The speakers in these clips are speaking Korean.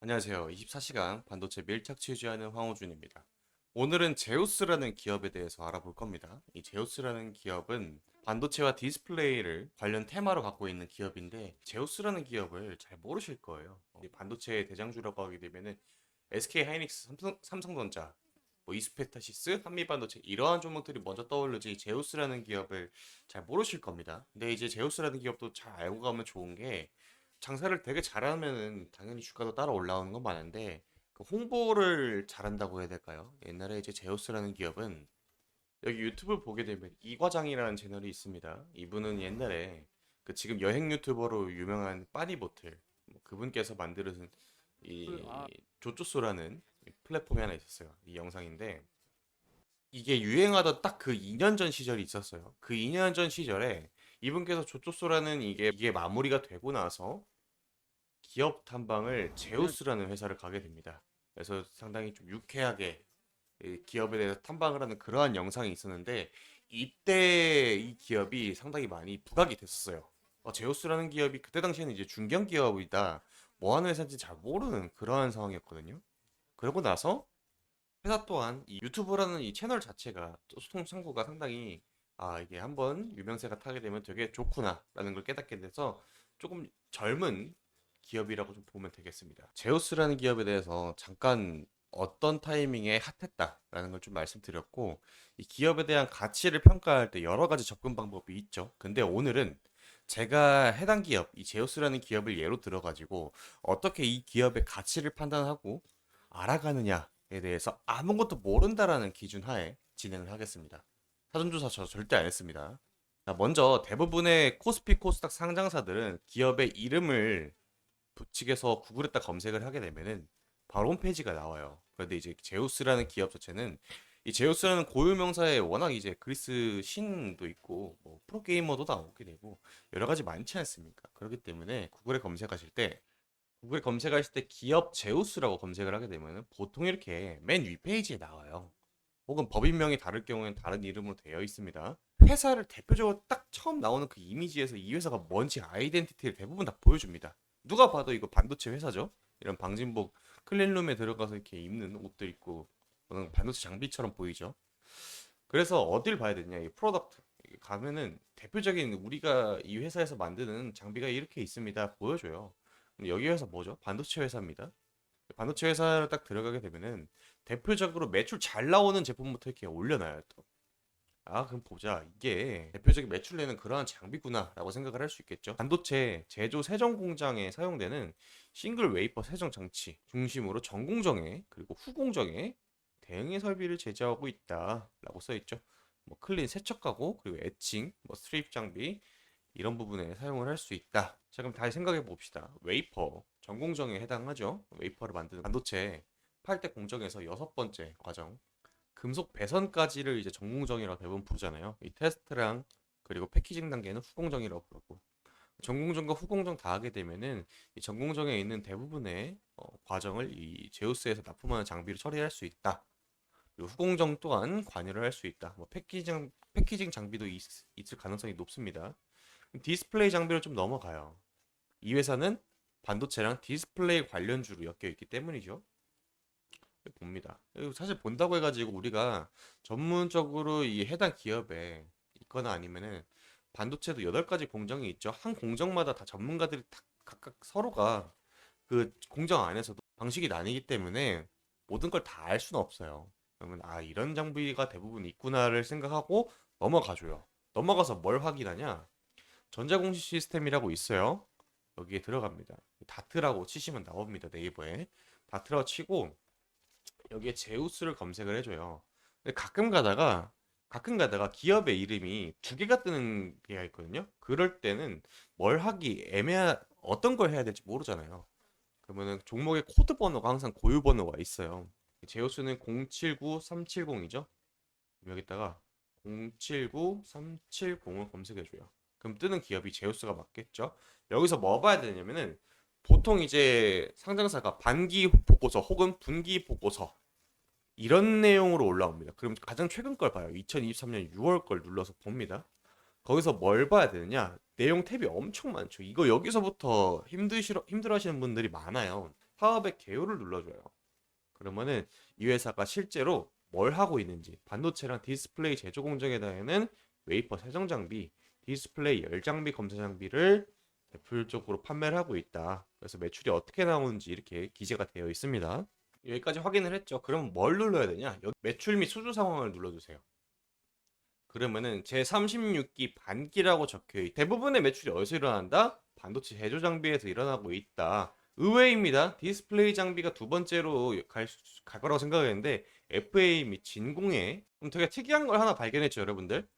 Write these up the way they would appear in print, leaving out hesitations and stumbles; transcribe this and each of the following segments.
안녕하세요. 24시간 반도체 밀착 취재하는 황호준입니다. 오늘은 제우스라는 기업에 대해서 알아볼 겁니다. 이 제우스라는 기업은 반도체와 디스플레이를 관련 테마로 갖고 있는 기업인데, 제우스라는 기업을 잘 모르실 거예요. 이 반도체의 대장주라고 하게 되면은 SK 하이닉스, 삼성전자, 뭐 이스페타시스, 한미반도체 이러한 종목들이 먼저 떠오르지, 제우스라는 기업을 잘 모르실 겁니다. 근데 이제 제우스라는 기업도 잘 알고 가면 좋은 게, 장사를 되게 잘하면은 당연히 주가도 따라 올라오는 건 많은데, 그 홍보를 잘한다고 해야 될까요? 옛날에 이제 제우스라는 기업은, 여기 유튜브 보게 되면 이과장이라는 채널이 있습니다. 이분은 옛날에 그 지금 여행 유튜버로 유명한 빠니보틀, 뭐 그분께서 만드는 이 조조소라는 플랫폼이 하나 있었어요. 이 영상인데, 이게 유행하던 딱 그 2년 전 시절이 있었어요. 그 2년 전 시절에 이분께서 조조소라는 이게 마무리가 되고 나서 기업 탐방을 제우스라는 회사를 가게 됩니다. 그래서 상당히 좀 유쾌하게 이 기업에 대해서 탐방을 하는 그러한 영상이 있었는데, 이때 이 기업이 상당히 많이 부각이 됐었어요. 제우스라는 기업이 그때 당시에는 이제 중견 기업이다, 뭐 하는 회사인지 잘 모르는 그러한 상황이었거든요. 그러고 나서 회사 또한 이 유튜브라는 이 채널 자체가 또 소통 창구가 상당히, 이게 한번 유명세가 타게 되면 되게 좋구나라는 걸 깨닫게 돼서 조금 젊은 기업이라고 좀 보면 되겠습니다. 제우스라는 기업에 대해서 잠깐 어떤 타이밍에 핫했다라는 걸 좀 말씀드렸고, 이 기업에 대한 가치를 평가할 때 여러 가지 접근 방법이 있죠. 근데 오늘은 제가 해당 기업, 이 제우스라는 기업을 예로 들어가지고 어떻게 이 기업의 가치를 판단하고 알아가느냐에 대해서 아무것도 모른다라는 기준 하에 진행을 하겠습니다. 사전조사 저 절대 안 했습니다. 자, 먼저 대부분의 코스피 코스닥 상장사들은 기업의 이름을 북측에서 구글에다 검색을 하게 되면은 바로 홈페이지가 나와요. 그런데 이제 제우스라는 기업 자체는, 이 제우스라는 고유명사에 워낙 이제 그리스 신도 있고 뭐 프로게이머도 나오게 되고 여러 가지 많지 않습니까? 그렇기 때문에 구글에 검색하실 때 기업 제우스라고 검색을 하게 되면은 보통 이렇게 맨 윗페이지에 나와요. 혹은 법인명이 다를 경우에는 다른 이름으로 되어 있습니다. 회사를 대표적으로 딱 처음 나오는 그 이미지에서 이 회사가 뭔지 아이덴티티를 대부분 다 보여줍니다. 누가 봐도 이거 반도체 회사죠. 이런 방진복 클린룸에 들어가서 이렇게 입는 옷들 입고 반도체 장비처럼 보이죠. 그래서 어딜 봐야 되냐, 이 프로덕트 가면은 대표적인 우리가 이 회사에서 만드는 장비가 이렇게 있습니다 보여줘요. 근데 여기 회사 뭐죠? 반도체 회사입니다. 반도체 회사를 딱 들어가게 되면은 대표적으로 매출 잘 나오는 제품부터 이렇게 올려놔요 또. 그럼 보자, 이게 대표적인 매출 내는 그러한 장비구나라고 생각을 할 수 있겠죠. 반도체 제조 세정 공장에 사용되는 싱글 웨이퍼 세정 장치 중심으로 전공정에 그리고 후공정에 대응의 설비를 제조하고 있다라고 써 있죠. 뭐 클린 세척 가구 그리고 에칭, 뭐 스트립 장비 이런 부분에 사용을 할 수 있다. 자, 그럼 다시 생각해 봅시다. 웨이퍼 전공정에 해당하죠. 웨이퍼를 만드는 반도체 8대 공정에서 여섯 번째 과정, 금속 배선까지를 이제 전공정이라고 대부분 부르잖아요. 이 테스트랑 그리고 패키징 단계는 후공정이라고 부르고, 전공정과 후공정 다 하게 되면은 이 전공정에 있는 대부분의 과정을 이 제우스에서 납품하는 장비로 처리할 수 있다. 그리고 후공정 또한 관여를 할 수 있다. 뭐 패키징 장비도 있을 가능성이 높습니다. 디스플레이 장비로 좀 넘어가요. 이 회사는 반도체랑 디스플레이 관련주로 엮여 있기 때문이죠. 봅니다. 사실 본다고 해가지고 우리가 전문적으로 이 해당 기업에 있거나 아니면은, 반도체도 8가지 공정이 있죠. 한 공정마다 다 전문가들이 다 각각 서로가 그 공정 안에서도 방식이 나뉘기 때문에 모든 걸 다 알 수는 없어요. 그러면 이런 장비가 대부분 있구나를 생각하고 넘어가줘요. 넘어가서 뭘 확인하냐? 전자공시 시스템이라고 있어요. 여기에 들어갑니다. 다트라고 치시면 나옵니다. 네이버에. 다트라고 치고 여기에 제우스를 검색을 해줘요. 근데 가끔 가다가 기업의 이름이 두 개가 뜨는 게가 있거든요. 그럴 때는 뭘 하기 어떤 걸 해야 될지 모르잖아요. 그러면은 종목의 코드 번호가 항상 고유 번호가 있어요. 제우스는 079370이죠. 여기다가 079370을 검색해줘요. 그럼 뜨는 기업이 제우스가 맞겠죠? 여기서 뭐 봐야 되냐면은, 보통 이제 상장사가 반기 보고서 혹은 분기 보고서 이런 내용으로 올라옵니다. 그럼 가장 최근 걸 봐요. 2023년 6월 걸 눌러서 봅니다. 거기서 뭘 봐야 되느냐? 내용 탭이 엄청 많죠. 이거 여기서부터 힘들어 하시는 분들이 많아요. 사업의 개요를 눌러줘요. 그러면은 이 회사가 실제로 뭘 하고 있는지, 반도체랑 디스플레이 제조 공정에다에는 웨이퍼 세정 장비, 디스플레이 열 장비 검사 장비를 대표적으로 판매를 하고 있다. 그래서 매출이 어떻게 나오는지 이렇게 기재가 되어 있습니다. 여기까지 확인을 했죠. 그럼 뭘 눌러야 되냐? 여기 매출 및 수주 상황을 눌러주세요. 그러면은 제 36기 반기라고 적혀있. 대부분의 매출이 어디서 일어난다? 반도체 제조 장비에서 일어나고 있다. 의외입니다. 디스플레이 장비가 두 번째로 갈 거라고 생각했는데 FA 및 진공에 되게 특이한 걸 하나 발견했죠, 여러분들.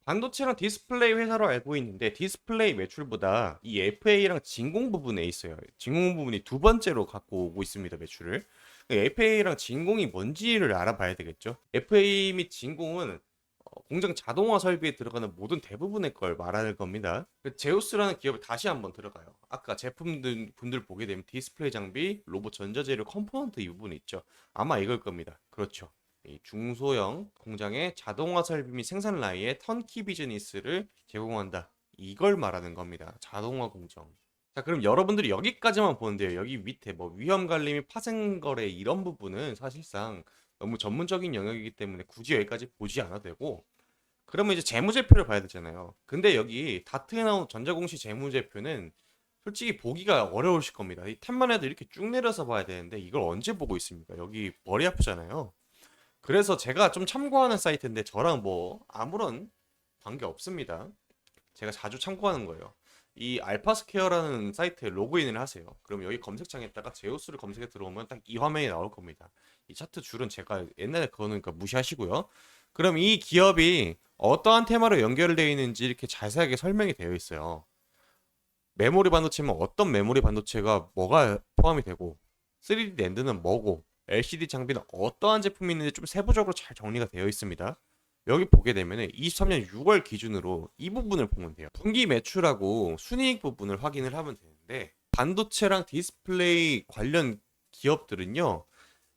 반도체랑 디스플레이 회사로 알고 있는데 디스플레이 매출보다 이 FA랑 진공 부분에 있어요. 진공 부분이 두 번째로 갖고 오고 있습니다, 매출을. FA랑 진공이 뭔지를 알아봐야 되겠죠. FA 및 진공은 공장 자동화 설비에 들어가는 모든 대부분의 걸 말하는 겁니다. 제우스라는 기업에 다시 한번 들어가요. 아까 제품들 분들 보게 되면 디스플레이 장비, 로봇 전자재료 컴포넌트 이 부분 있죠. 아마 이걸 겁니다. 그렇죠. 이 중소형 공장의 자동화 설비 및 생산 라인에 턴키 비즈니스를 제공한다. 이걸 말하는 겁니다. 자동화 공정. 자, 그럼 여러분들이 여기까지만 보는데요. 여기 밑에 뭐 위험 관리 및 파생 거래 이런 부분은 사실상 너무 전문적인 영역이기 때문에 굳이 여기까지 보지 않아도 되고, 그러면 이제 재무제표를 봐야 되잖아요. 근데 여기 다트에 나온 전자공시 재무제표는 솔직히 보기가 어려우실 겁니다. 이 탭만 해도 이렇게 쭉 내려서 봐야 되는데 이걸 언제 보고 있습니까? 여기 머리 아프잖아요. 그래서 제가 좀 참고하는 사이트인데 저랑 뭐 아무런 관계 없습니다. 제가 자주 참고하는 거예요. 이 알파스퀘어라는 사이트에 로그인을 하세요. 그럼 여기 검색창에다가 제우스를 검색해 들어오면 딱 이 화면이 나올 겁니다. 이 차트 줄은 제가 옛날에 그거는 그러니까 무시하시고요. 그럼 이 기업이 어떠한 테마로 연결되어 있는지 이렇게 자세하게 설명이 되어 있어요. 메모리 반도체면 어떤 메모리 반도체가 뭐가 포함이 되고 3D 낸드는 뭐고 LCD 장비는 어떠한 제품이 있는지 좀 세부적으로 잘 정리가 되어 있습니다. 여기 보게 되면 23년 6월 기준으로 이 부분을 보면 돼요. 분기 매출하고 순이익 부분을 확인을 하면 되는데 반도체랑 디스플레이 관련 기업들은요,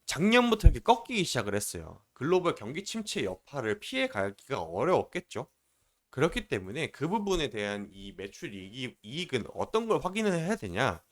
작년부터 이렇게 꺾이기 시작을 했어요. 글로벌 경기 침체 여파를 피해 가기가 어려웠겠죠. 그렇기 때문에 그 부분에 대한 이 매출 이익은 어떤 걸 확인을 해야 되냐?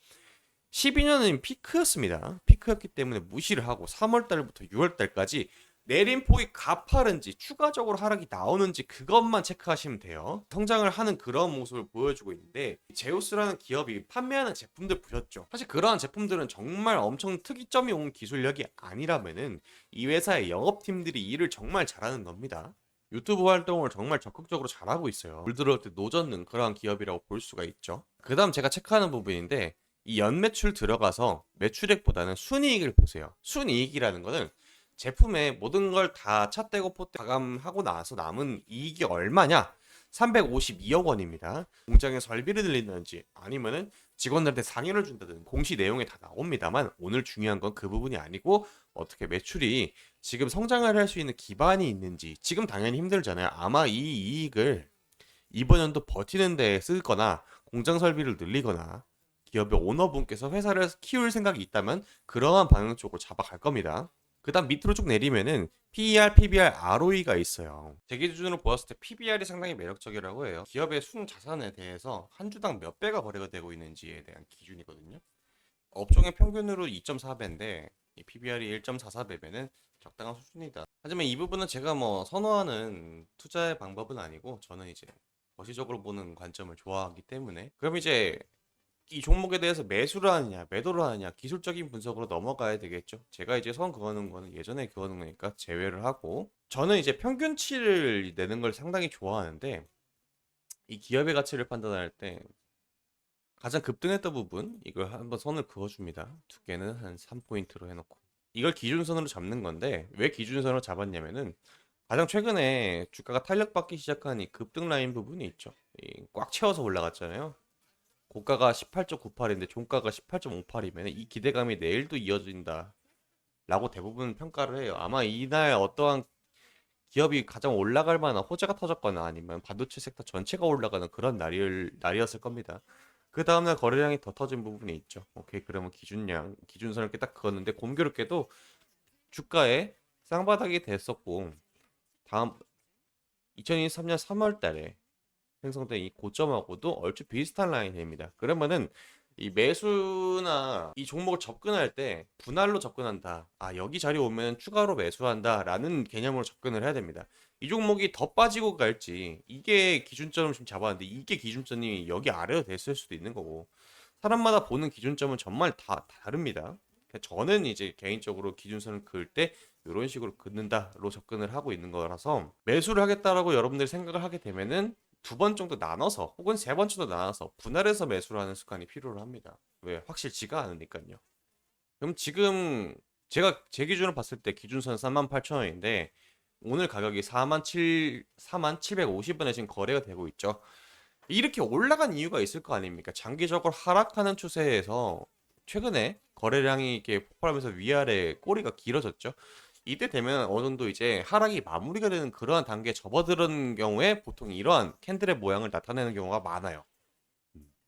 12년은 피크였습니다. 피크였기 때문에 무시를 하고 3월 달부터 6월 달까지 내림폭이 가파른지 추가적으로 하락이 나오는지 그것만 체크하시면 돼요. 성장을 하는 그런 모습을 보여주고 있는데 제우스라는 기업이 판매하는 제품들 보셨죠? 사실 그러한 제품들은 정말 엄청 특이점이 온 기술력이 아니라면은 이 회사의 영업팀들이 일을 정말 잘하는 겁니다. 유튜브 활동을 정말 적극적으로 잘하고 있어요. 물 들어올 때 노젓는 그러한 기업이라고 볼 수가 있죠. 그 다음 제가 체크하는 부분인데 이 연매출 들어가서 매출액보다는 순이익을 보세요. 순이익이라는 거는 제품의 모든 걸 다 차 떼고 포 마감하고 나서 남은 이익이 얼마냐? 352억 원입니다. 공장에 설비를 들린다든지 아니면은 직원들한테 상여를 준다든지 공시 내용에 다 나옵니다만 오늘 중요한 건 그 부분이 아니고 어떻게 매출이 지금 성장을 할 수 있는 기반이 있는지. 지금 당연히 힘들잖아요. 아마 이 이익을 이번 연도 버티는 데 쓸 거나 공장 설비를 늘리거나 기업의 오너분께서 회사를 키울 생각이 있다면 그러한 방향 쪽으로 잡아갈 겁니다. 그 다음 밑으로 쭉 내리면은 PER, PBR, ROE가 있어요. 제 기준으로 보았을 때 PBR이 상당히 매력적이라고 해요. 기업의 순 자산에 대해서 한 주당 몇 배가 거래가 되고 있는지에 대한 기준이거든요. 업종의 평균으로 2.4배인데 이 PBR이 1.44배면은 적당한 수준이다. 하지만 이 부분은 제가 뭐 선호하는 투자의 방법은 아니고 저는 이제 거시적으로 보는 관점을 좋아하기 때문에, 그럼 이제 이 종목에 대해서 매수를 하느냐 매도를 하느냐 기술적인 분석으로 넘어가야 되겠죠. 제가 이제 선 그어놓은 거는 예전에 그어놓은 거니까 제외를 하고, 저는 이제 평균치를 내는 걸 상당히 좋아하는데 이 기업의 가치를 판단할 때 가장 급등했던 부분 이걸 한번 선을 그어줍니다. 두께는 한 3포인트로 해놓고 이걸 기준선으로 잡는 건데, 왜 기준선으로 잡았냐면은 가장 최근에 주가가 탄력받기 시작한 이 급등 라인 부분이 있죠. 꽉 채워서 올라갔잖아요. 고가가 18.98인데 종가가 18.58이면 이 기대감이 내일도 이어진다 라고 대부분 평가를 해요. 아마 이날 어떠한 기업이 가장 올라갈 만한 호재가 터졌거나 아니면 반도체 섹터 전체가 올라가는 그런 날이었을 겁니다. 그 다음날 거래량이 더 터진 부분이 있죠. 오케이, 그러면 기준선을 이렇게 딱 그었는데 공교롭게도 주가에 쌍바닥이 됐었고 다음 2023년 3월 달에 생성된 이 고점하고도 얼추 비슷한 라인입니다. 그러면은 이 매수나 이 종목을 접근할 때 분할로 접근한다. 아, 여기 자리 오면 추가로 매수한다라는 개념으로 접근을 해야 됩니다. 이 종목이 더 빠지고 갈지 이게 기준점을 좀 잡았는데 이게 기준점이 여기 아래로 됐을 수도 있는 거고 사람마다 보는 기준점은 정말 다 다릅니다. 저는 이제 개인적으로 기준선을 그을 때 이런 식으로 긋는다로 접근을 하고 있는 거라서 매수를 하겠다라고 여러분들이 생각을 하게 되면은 두 번 정도 나눠서 혹은 세 번 정도 나눠서 분할해서 매수를 하는 습관이 필요로 합니다. 왜? 확실치가 않으니까요. 그럼 지금 제가 제 기준으로 봤을 때 기준선 38,000원인데 오늘 가격이 4750원에 지금 거래가 되고 있죠. 이렇게 올라간 이유가 있을 거 아닙니까? 장기적으로 하락하는 추세에서 최근에 거래량이 이렇게 폭발하면서 위아래 꼬리가 길어졌죠. 이때 되면 어느 정도 이제 하락이 마무리가 되는 그러한 단계에 접어드는 경우에 보통 이러한 캔들의 모양을 나타내는 경우가 많아요.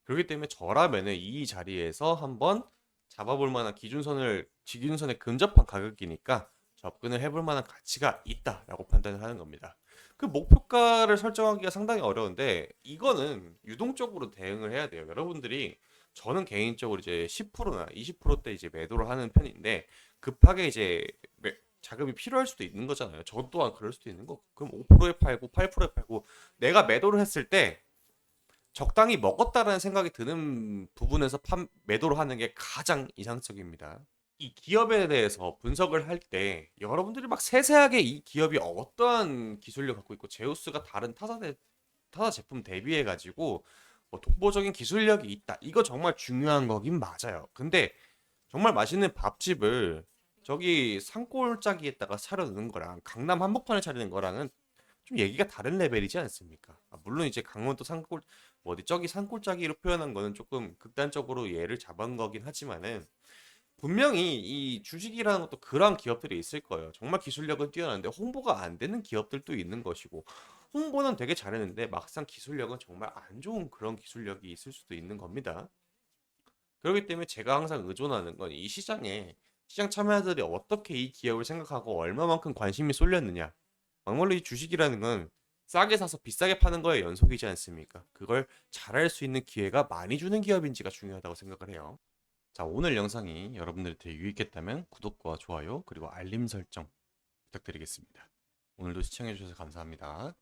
그렇기 때문에 저라면은 이 자리에서 한번 잡아볼 만한 기준선에 근접한 가격이니까 접근을 해볼 만한 가치가 있다라고 판단을 하는 겁니다. 그 목표가를 설정하기가 상당히 어려운데 이거는 유동적으로 대응을 해야 돼요. 여러분들이 저는 개인적으로 이제 10%나 20%대 이제 매도를 하는 편인데 급하게 이제 자금이 필요할 수도 있는 거잖아요. 저 또한 그럴 수도 있는 거고. 그럼 5%에 팔고 8%에 팔고 내가 매도를 했을 때 적당히 먹었다라는 생각이 드는 부분에서 매도를 하는 게 가장 이상적입니다. 이 기업에 대해서 분석을 할 때 여러분들이 막 세세하게 이 기업이 어떠한 기술력을 갖고 있고 제우스가 다른 타사 제품 대비해 가지고 뭐 독보적인 기술력이 있다. 이거 정말 중요한 거긴 맞아요. 근데 정말 맛있는 밥집을 저기 산골짜기에다가 차려놓는 거랑 강남 한복판에 차리는 거랑은 좀 얘기가 다른 레벨이지 않습니까? 아, 물론 이제 강원도 산골 뭐 어디 저기 산골짜기로 표현한 거는 조금 극단적으로 예를 잡은 거긴 하지만은 분명히 이 주식이라는 것도 그런 기업들이 있을 거예요. 정말 기술력은 뛰어난데 홍보가 안 되는 기업들도 있는 것이고 홍보는 되게 잘했는데 막상 기술력은 정말 안 좋은 그런 기술력이 있을 수도 있는 겁니다. 그렇기 때문에 제가 항상 의존하는 건 이 시장 참여자들이 어떻게 이 기업을 생각하고 얼마만큼 관심이 쏠렸느냐. 막말로 이 주식이라는 건 싸게 사서 비싸게 파는 거에 연속이지 않습니까? 그걸 잘할 수 있는 기회가 많이 주는 기업인지가 중요하다고 생각을 해요. 자, 오늘 영상이 여러분들한테 유익했다면 구독과 좋아요, 그리고 알림 설정 부탁드리겠습니다. 오늘도 시청해주셔서 감사합니다.